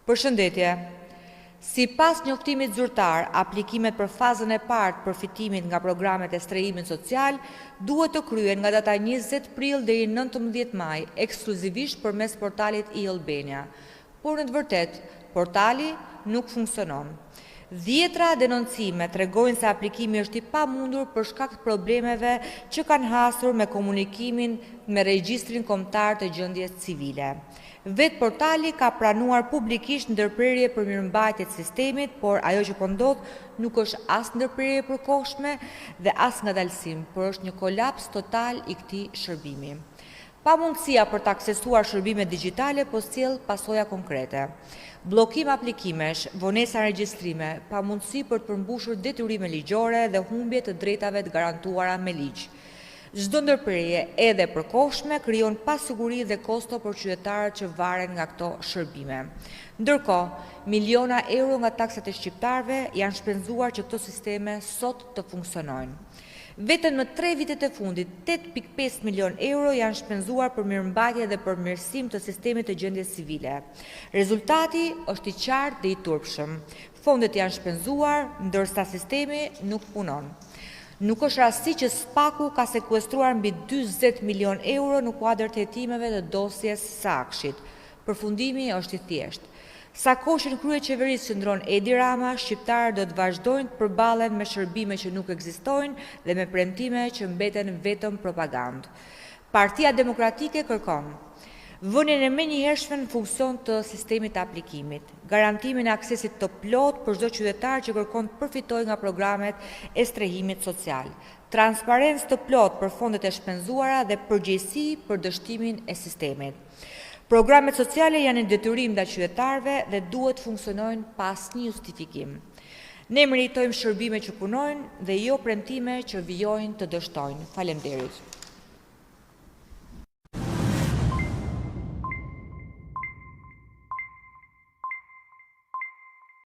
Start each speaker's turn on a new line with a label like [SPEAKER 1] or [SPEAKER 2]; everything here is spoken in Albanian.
[SPEAKER 1] Përshëndetje. Sipas njoftimit zyrtar, aplikimet për fazën e parë të përfitimit nga programet e strehimit social duhet të kryen nga data 20 prill deri 19 maj, ekskluzivisht përmes portalit e-Albania. Por në të vërtetë, portali nuk funksionon. Dhjetra denoncime tregojnë se aplikimi është i pamundur për shkak të problemeve që kanë hasur me komunikimin me regjistrin kombëtar të gjendjes civile. Vetë portali ka pranuar publikisht ndërprerje për mirëmbajtje të sistemit, por ajo që po ndodh nuk është as ndërprerje përkohshme dhe as ngadalësim, por është një kolaps total i këtij shërbimi. Pamundësia për të aksesuar shërbime digjitale po sjell pasoja konkrete. Bllokim aplikimesh, vonesa regjistrime, pamundësi për të përmbushur detyrime ligjore dhe humbje të drejtave të garantuara me ligj. Çdo ndërprerje, edhe përkohshme, krijon pasiguri dhe kosto për qytetarët që varen nga këto shërbime. Ndërkohë, miliona euro nga taksat e shqiptarëve janë shpenzuar që këto sisteme sot të funksionojnë. Vetëm në 3 vitet e fundit, 8.5 milion euro janë shpenzuar për mirëmbajtje dhe përmirësim të sistemit të gjendjes civile. Rezultati është i qartë dhe i turpshëm. Fondet janë shpenzuar, ndërsa sistemi nuk punon. Nuk është rasti që Spaku ka sekuestruar mbi 40 milion euro në kuadër të hetimeve të dosjes së Akshit. Përfundimi është i thjeshtë. Sa kohë që në krye qeverisë qëndron Edi Rama, shqiptarët do të vazhdojnë të përballen me shërbime që nuk ekzistojnë dhe me premtime që mbeten vetëm propagandë. Partia Demokratike kërkon vënien e menjëhershme në funksion të sistemit të aplikimit, garantimin e aksesit të plot për çdo qytetar që kërkon të përfitojë nga programet e strehimit social, transparencë të plot për fondet e shpenzuara dhe përgjegjësi për dështimin e sistemit. Programet sociale janë një detyrim ndaj qytetarëve dhe duhet të funksionojnë pa asnjë justifikim. Ne meritojmë shërbime që punojnë dhe jo premtime që vijojnë të dështojnë. Faleminderit.